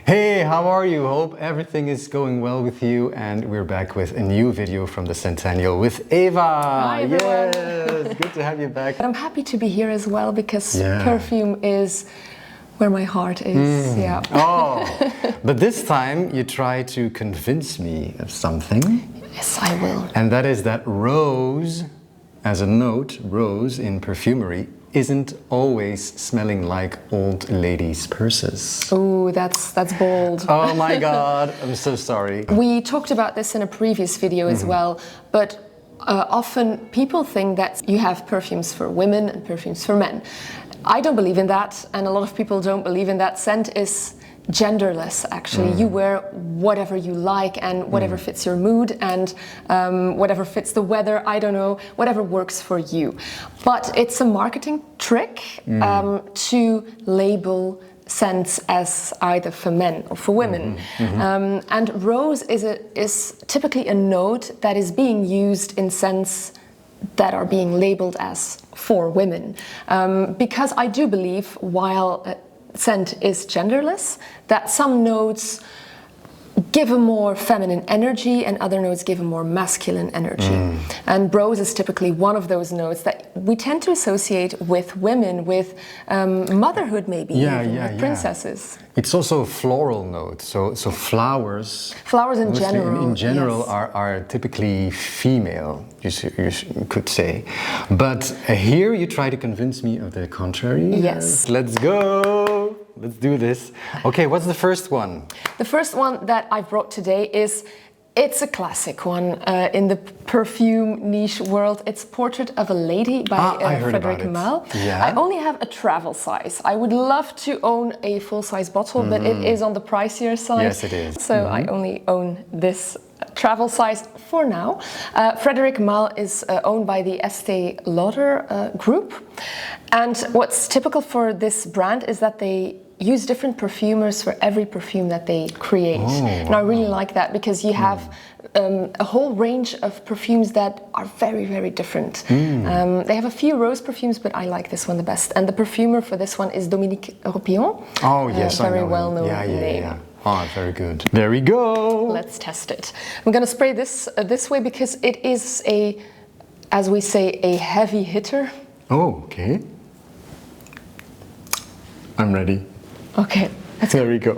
Hey, how are you? Hope everything is going well with you, and we're back with a new video from the Scentennial with Eva. Hi everyone. Yes, good to have you back. But I'm happy to be here as well because perfume is where my heart is. Yeah. Oh, but this time you try to convince me of something. Yes, I will. And that is that rose, as a note, rose in perfumery isn't always smelling like old ladies' purses. Oh, that's bold. Oh my God, I'm so sorry. We talked about this in a previous video as well, but often people think that you have perfumes for women and perfumes for men. I don't believe in that, and a lot of people don't believe in that. Scent is genderless, actually. You wear whatever you like and whatever fits your mood and whatever fits the weather, I don't know, whatever works for you. But it's a marketing trick to label scents as either for men or for women. And rose is typically a note that is being used in scents that are being labeled as for women. Because I do believe, while scent is genderless, that some notes give a more feminine energy and other notes give a more masculine energy. And rose is typically one of those notes that we tend to associate with women, with motherhood maybe, with princesses. It's also a floral note, so flowers. Flowers in general. In general, yes, are typically female, you could say. But here you try to convince me of the contrary. Yes. Let's go. Let's do this. Okay, what's the first one? The first one that I brought today it's a classic one in the perfume niche world. It's Portrait of a Lady by Frédéric Malle. Yeah. I only have a travel size. I would love to own a full-size bottle, but it is on the pricier side. Yes, it is. So I only own this travel size for now. Frédéric Malle is owned by the Estée Lauder group. And what's typical for this brand is that they use different perfumers for every perfume that they create. And I really like that because you have a whole range of perfumes that are very, very different. They have a few rose perfumes, but I like this one the best. And the perfumer for this one is Dominique Roupillon. Oh, yes, very I know well-known name. Yeah. Oh, very good. There we go. Let's test it. I'm going to spray this this way because it is as we say, a heavy hitter. Oh, okay. I'm ready. Okay, there we go.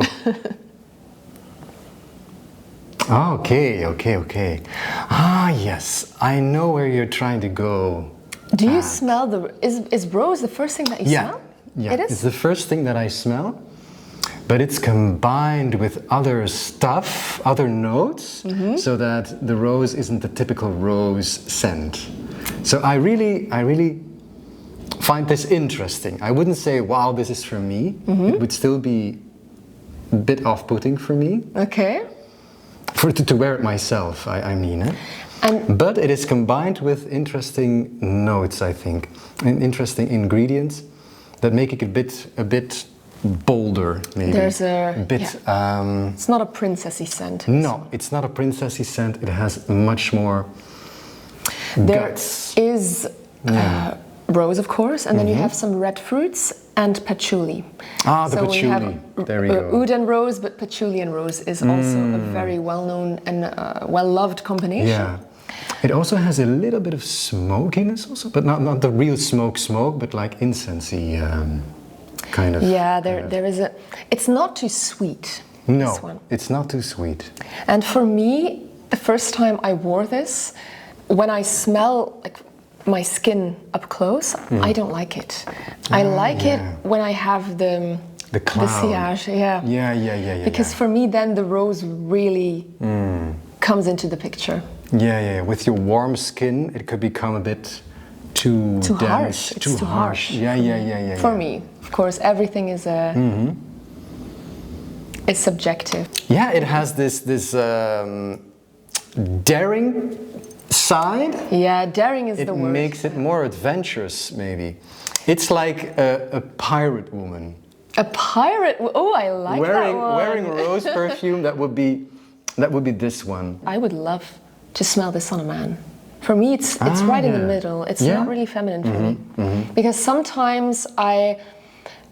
Okay. Ah, yes, I know where you're trying to go. Do you smell is rose the first thing that you smell? Yeah, it is? It's the first thing that I smell, but it's combined with other stuff, other notes, so that the rose isn't the typical rose scent. So I really find this interesting. I wouldn't say, wow, this is for me. It would still be a bit off-putting for me. Okay. To wear it myself, I mean. But it is combined with interesting notes, I think, and interesting ingredients that make it a bit bolder, maybe. There's a bit. It's not a princessy scent. No, it's not a princessy scent. It has much more guts. There is rose, of course, and then you have some red fruits and patchouli. Ah, the so patchouli. We have there we go. Oud and rose, but patchouli and rose is also a very well-known and well-loved combination. Yeah. It also has a little bit of smokiness also, but not the real smoke, but like incensey kind of. Yeah, there is a. It's not too sweet. No, this one. It's not too sweet. And for me, the first time I wore this, when I smell like my skin up close, I don't like it. I like it when I have the cloud. The sillage, Yeah. Because for me, then the rose really comes into the picture. Yeah. With your warm skin, it could become a bit too dense, harsh. It's too harsh. Yeah. For me, of course, everything is is subjective. Yeah, it has this daring side. Yeah, daring is the word. It makes it more adventurous, maybe. It's like a pirate woman. A pirate? Oh, I like that one. Wearing rose perfume, that would be this one. I would love to smell this on a man. For me, it's right in the middle. It's not really feminine for me. Because sometimes I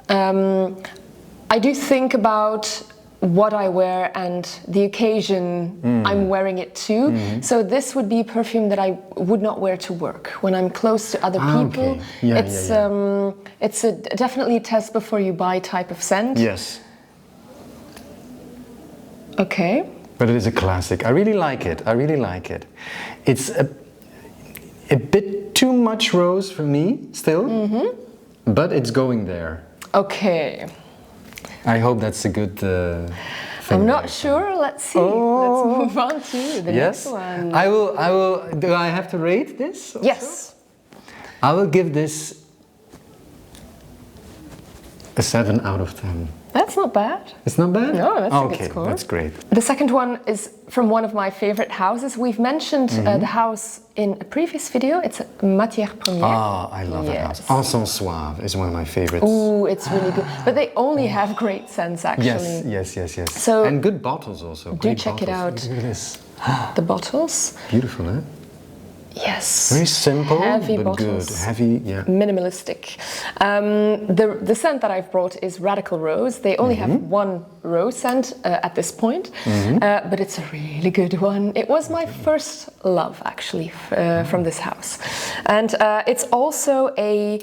do think about what I wear and the occasion I'm wearing it to. So this would be a perfume that I would not wear to work when I'm close to other people. Okay. Yeah, it's definitely a test before you buy type of scent. Yes. Okay. But it is a classic. I really like it. I really like it. It's a bit too much rose for me still, but it's going there. Okay. I hope that's a good thing. I'm not sure. Let's see. Let's move on to the next one. I will. Do I have to rate this also? Yes. I will give this a 7 out of 10. That's not bad. It's not bad? No, that's a good okay, score. that's great. The second one is from one of my favorite houses. We've mentioned the house in a previous video. It's Matière, Première. Ah, I love that house. Encens Suave is one of my favorites. Ooh, it's really good. But they only have great scents, actually. Yes. So and good bottles also. Do check it out. Look at this. The bottles. Beautiful, eh? Yes. Very simple, Heavy but bottles. good. Heavy, yeah. Minimalistic. The scent that I've brought is Radical Rose. They only have one rose scent at this point, but it's a really good one. It was my first love, actually, from this house. And it's also a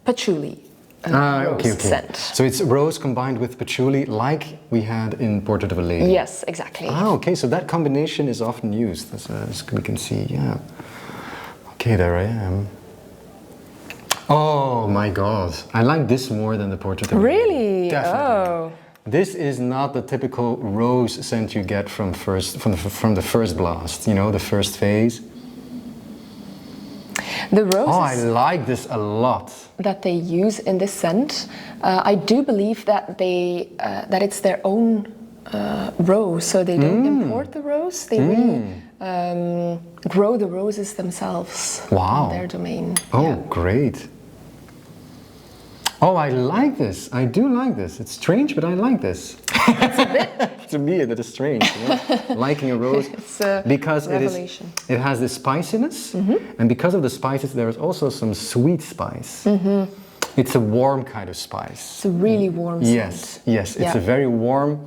patchouli rose scent. So it's rose combined with patchouli, like we had in Portrait of a Lady. Yes, exactly. Ah, okay, so that combination is often used, as we can see, yeah. Okay, there I am. Oh my God, I like this more than the Portrait of a Lady. Really? Definitely. Oh. This is not the typical rose scent you get from the first blast, you know, the first phase. The roses Oh, I like this a lot. that they use in this scent, I do believe that that it's their own rose, so they don't import the rose. They really grow the roses themselves. Wow. In their domain. Oh, Yeah. great. Oh, I like this. I do like this. It's strange, but I like this. It's a bit. To me, it is strange. You know? Liking a rose It's a because revelation. it has this spiciness, and because of the spices, there is also some sweet spice. It's a warm kind of spice. It's a really warm scent. Yes. It's a very warm,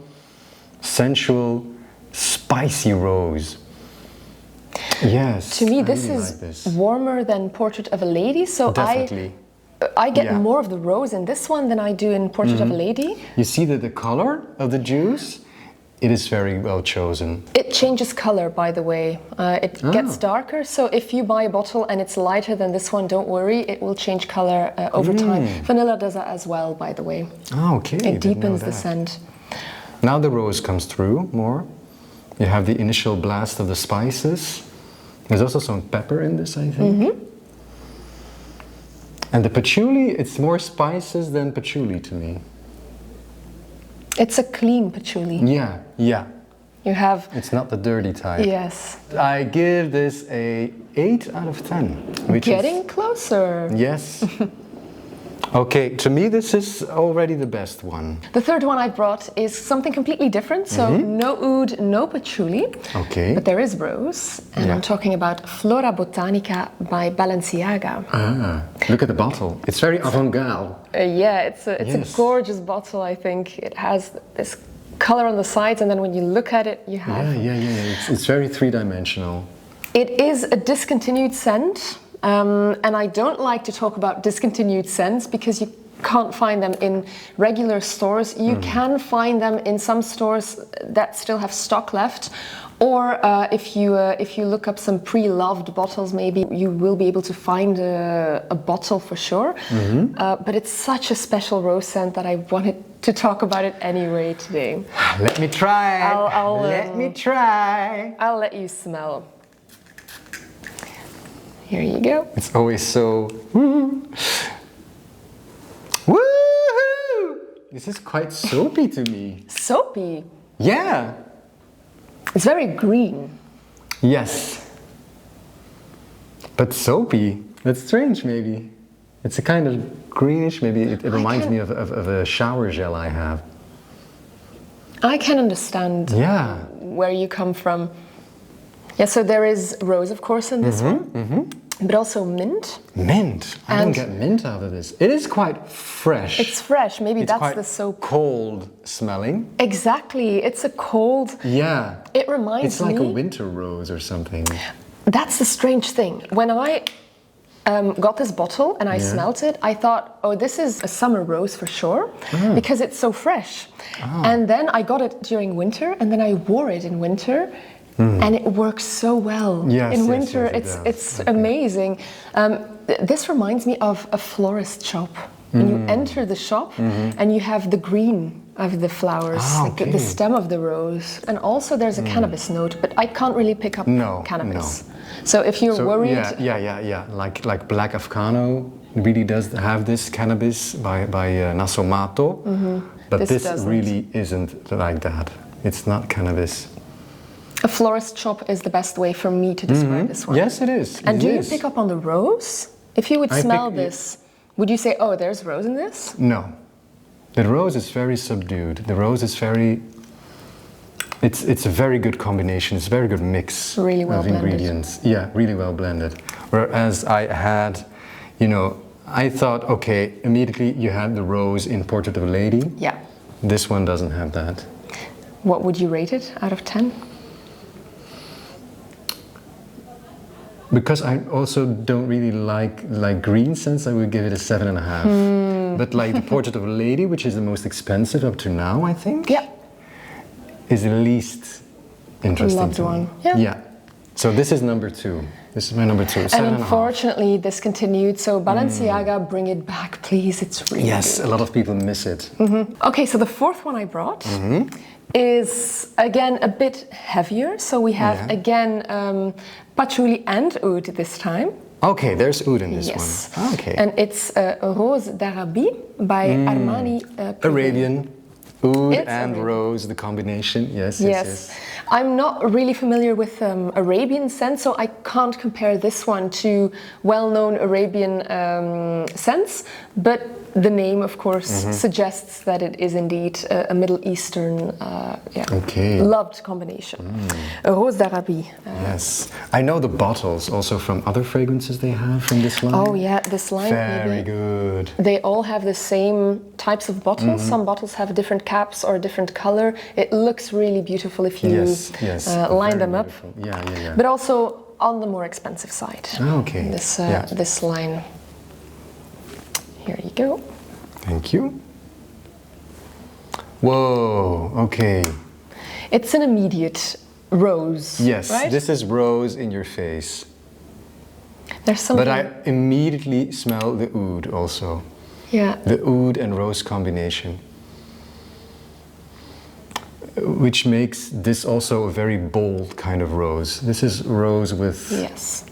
sensual, spicy rose. Yes. To me, I this really is like this. warmer than Portrait of a Lady. So Definitely. I get Yeah. more of the rose in this one than I do in Portrait of a Lady. You see that the color of the juice, it is very well chosen. It changes color, by the way. It gets darker, so if you buy a bottle and it's lighter than this one, don't worry, it will change color over time. Vanilla does that as well, by the way. Oh, okay. It didn't know deepens the that. scent. Now the rose comes through more. You have the initial blast of the spices. There's also some pepper in this, I think. And the patchouli, it's more spices than patchouli to me. It's a clean patchouli. Yeah. You have, It's not the dirty type. yes. I give this a 8 out of 10. Which Getting is, closer. yes. Okay, to me this is already the best one. The third one I brought is something completely different. So no oud, no patchouli. Okay. But there is rose. And I'm talking about Florabotanica by Balenciaga. Ah, look at the bottle. It's very avant-garde. Yeah, it's a Yes. gorgeous bottle, I think. It has this color on the sides, and then when you look at it, you have... Yeah. It's very three-dimensional. It is a discontinued scent, and I don't like to talk about discontinued scents because you can't find them in regular stores. You can find them in some stores that still have stock left, or if you look up some pre-loved bottles, maybe you will be able to find a bottle for sure. But it's such a special rose scent that I wanted to talk about it anyway today. Let me try. Let me try. I'll let you smell. Here you go. It's always so. Woohoo! This is quite soapy to me. Soapy. Yeah. It's very green. Yes. But soapy. That's strange, maybe. It's a kind of greenish. Maybe it reminds me of a shower gel I have. I can understand where you come from. Yeah, so there is rose, of course, in this one. but also mint. Mint? I don't get mint out of this. It is quite fresh. It's fresh. Maybe It's that's quite the soap. cold smelling. Exactly. It's a cold. Yeah. It reminds me. It's like a winter rose or something. That's the strange thing. When I got this bottle and I smelt it, I thought, oh, this is a summer rose for sure, because it's so fresh. And then I got it during winter, and then I wore it in winter, and it works so well. Yes, in yes, winter, yes, it's amazing. This reminds me of a florist shop. When you enter the shop, and you have the green of the flowers, like the stem of the rose. And also there's a cannabis note, but I can't really pick up cannabis. No. So if you're worried... Yeah. Like Black Afghano really does have this cannabis by Nasomato, but this really isn't like that. It's not cannabis. A florist shop is the best way for me to describe this one. Yes, it is. And do you pick up on the rose? If you would smell this, would you say, oh, there's rose in this? No. The rose is very subdued. The rose is very... It's a very good combination. It's a very good mix really well of ingredients. Yeah, really well blended. Whereas I had, I thought, okay, immediately you had the rose in Portrait of a Lady. Yeah. This one doesn't have that. What would you rate it out of 10? Because I also don't really like green scents, I would give it a 7.5. But like the Portrait of a Lady, which is the most expensive up to now, I think. Yeah. Is the least interesting. Loved one. Yeah. So this is number 2. This is my number 2. And unfortunately, discontinued. So Balenciaga, bring it back, please. It's really good. A lot of people miss it. Okay, so the fourth one I brought is again a bit heavier. So we have again patchouli and oud this time. Okay, there's oud in this one. Okay. And it's Rose d'Arabie by Armani. Privé. Arabian. Oud and rose, the combination, yes. I'm not really familiar with Arabian scents, so I can't compare this one to well-known Arabian scents, but the name, of course, suggests that it is indeed a Middle Eastern, loved combination. Rose d'Arabie. Yes. I know the bottles also from other fragrances they have from this line. Oh yeah, this line. Very good. They all have the same types of bottles. Some bottles have different caps or a different color. It looks really beautiful if you line them up. Yeah. But also on the more expensive side. Okay. This line. Here you go. Thank you. Whoa, okay. It's an immediate rose. Yes, right? this is rose in your face. There's something. But I immediately smell the oud also. Yeah. The oud and rose combination. Which makes this also a very bold kind of rose. This is rose with... Yes.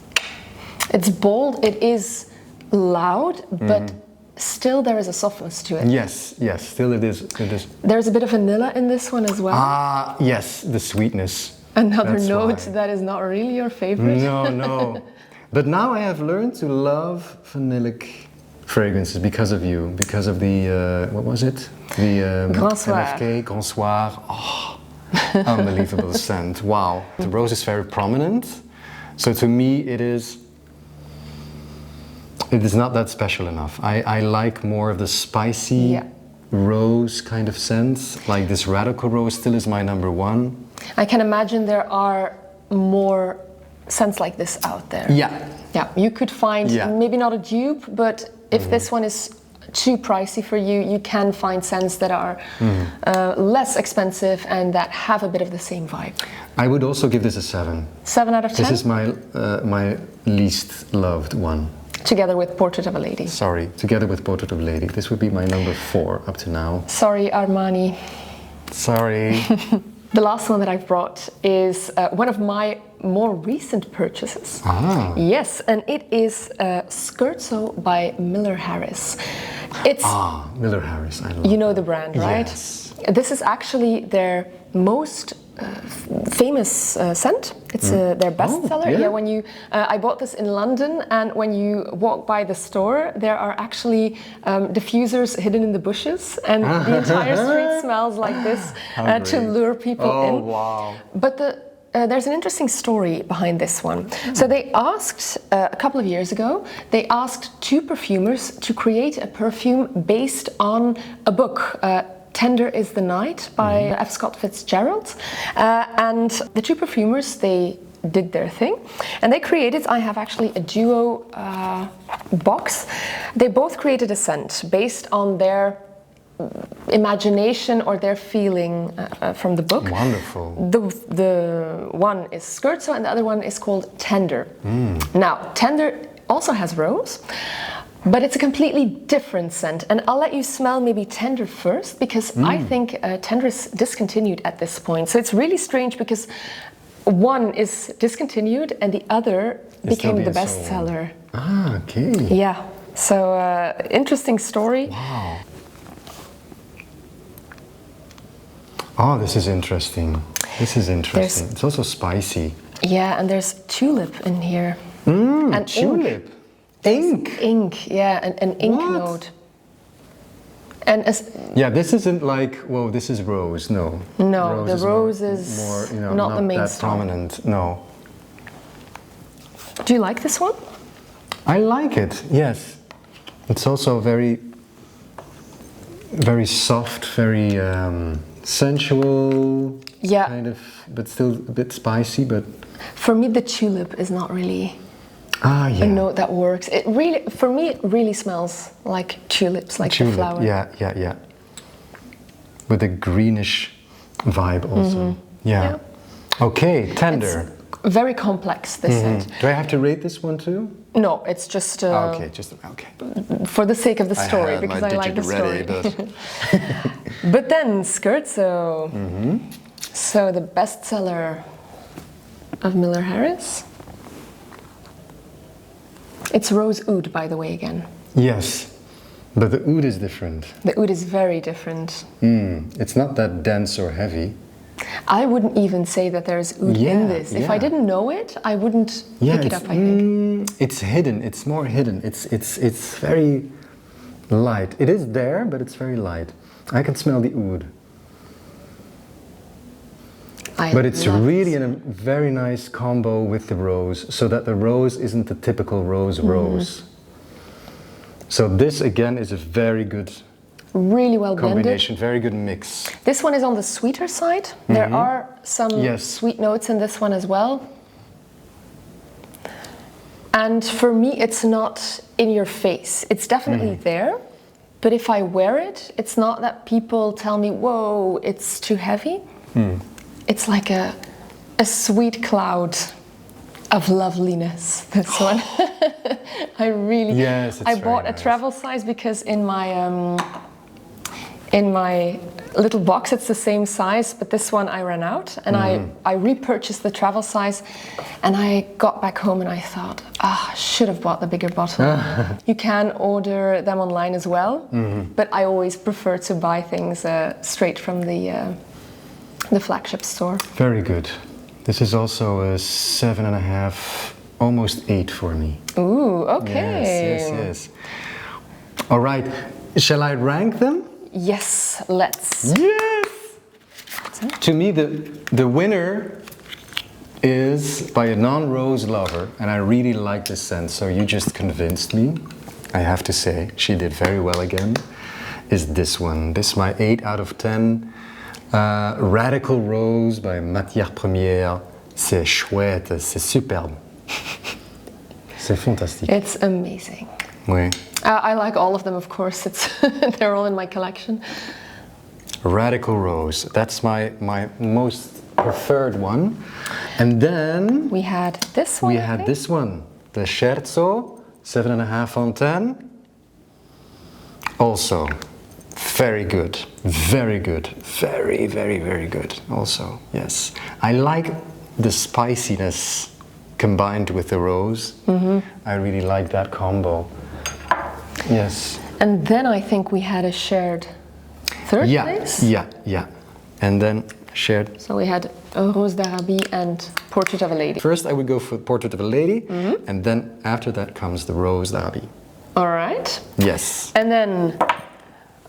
It's bold, it is loud, but still there is a softness to it. Yes, still it is. There's a bit of vanilla in this one as well. Ah, yes, the sweetness. Another note that is not really your favorite. No. But now I have learned to love vanillic fragrances because of you, because of the, what was it? The Grand Soir. MFK, Grand Soir. Oh, unbelievable scent, wow. The rose is very prominent, so to me it is not that special enough. I like more of the spicy rose kind of scent, like this radical rose still is my number 1. I can imagine there are more scents like this out there. Yeah, you could find maybe not a dupe, but if this one is too pricey for you, you can find scents that are less expensive and that have a bit of the same vibe. I would also give this a 7. 7 out of 10? This is my least loved one. Together with Portrait of a Lady. Sorry, together with Portrait of a Lady. This would be my number 4 up to now. Sorry, Armani. Sorry. The last one that I've brought is one of my more recent purchases. Yes, and it is Scherzo by Miller Harris. It's Miller Harris, I love You know the brand, right? Yes. This is actually their most famous scent. It's their bestseller. Yeah, when you, I bought this in London, and when you walk by the store, there are actually diffusers hidden in the bushes, and the entire street smells like this to lure people in. Wow! But the there's an interesting story behind this one. So they asked, a couple of years ago, they asked 2 perfumers to create a perfume based on a book, Tender is the Night by F. Scott Fitzgerald. And the 2 perfumers, they did their thing. And they created, I have actually a duo box. They both created a scent based on their imagination or their feeling from the book. Wonderful. The one is Scherzo and the other one is called Tender. Now, Tender also has rose, but it's a completely different scent. And I'll let you smell maybe Tender first, because I think Tender is discontinued at this point. So it's really strange because one is discontinued and the other became the bestseller. Ah, okay. Yeah, so interesting story. Wow. Oh, this is interesting. This is interesting. It's also spicy. Yeah, and there's tulip in here. And tulip. Ink. Ink, yeah, an ink note. And yeah, this isn't like, whoa, this is rose. No. No, the rose is more, you know, not the main that star. prominent. No. Do you like this one? I like it. Yes. It's also very soft, very sensual. Yeah. Kind of, but still a bit spicy. But for me, the tulip is not really a note that works. It really, for me, it really smells like tulips, like the flower. Yeah. With a greenish vibe also. Yeah. Okay, Tender. It's very complex, this scent. Do I have to rate this one too? No, it's just okay. For the sake of the story, because I like the story. But then Scherzo. So the bestseller of Miller Harris. It's rose oud, by the way, again. Yes, but the oud is different. The oud is very different. It's not that dense or heavy. I wouldn't even say that there's oud in this. If I didn't know it, I wouldn't pick it up, I think. It's hidden, it's more hidden. It's very light. It is there, but it's very light. I can smell the oud. But it's really a very nice combo with the rose, so that the rose isn't the typical rose. So this again is a very good really well combination, blended. Very good mix. This one is on the sweeter side. There are some sweet notes in this one as well. And for me, it's not in your face. It's definitely there. But if I wear it, it's not that people tell me, whoa, it's too heavy. It's like a sweet cloud of loveliness, this one. I really, I bought a travel size because in my little box it's the same size, but this one I ran out and I repurchased the travel size, and I got back home and I thought, I should have bought the bigger bottle. You can order them online as well, but I always prefer to buy things straight from the flagship store. Very good. This is also a 7.5, almost 8 for me. Ooh, okay. Yes. All right, shall I rank them? Yes, let's. Yes! To me, the winner is by a non-rose lover, and I really like this scent, so you just convinced me. I have to say, she did very well again. Is this one. This is my 8 out of 10. Radical Rose by Matière, Première. C'est chouette, c'est superbe. C'est fantastique. It's amazing. Oui. I like all of them, of course. They're all in my collection. Radical Rose. That's my most preferred one. And then we had this one. This one, the Scherzo, 7.5 on 10. Also, very good, very good, very, very, very good. Also, yes, I like the spiciness combined with the rose. I really like that combo. Yes. And then I think we had a shared third place? Yeah. And then shared. So we had a Rose d'Arabie and Portrait of a Lady. First I would go for Portrait of a Lady, and then after that comes the Rose d'Arabie. All right. Yes. And then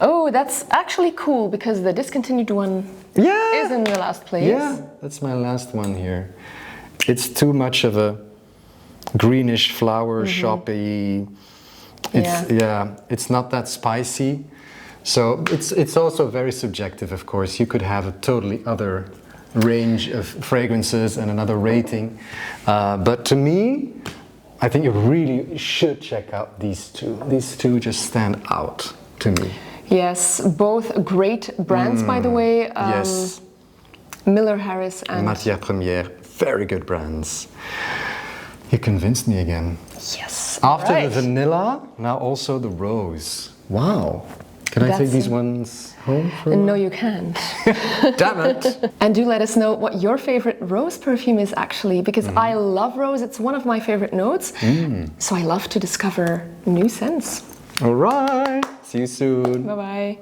Oh, that's actually cool because the discontinued one is in the last place. Yeah, that's my last one here. It's too much of a greenish flower shoppy. It's not that spicy. So it's also very subjective, of course. You could have a totally other range of fragrances and another rating. But to me, I think you really should check out these two. These two just stand out to me. Yes, both great brands, by the way. Yes. Miller Harris and Matière, Première, very good brands. You convinced me again. Yes. After right. the vanilla, now also the rose. Wow. Can I take these ones home for a No, while? you can't. Damn it! And do let us know what your favorite rose perfume is actually, because I love rose. It's one of my favorite notes. So I love to discover new scents. All right. See you soon. Bye-bye.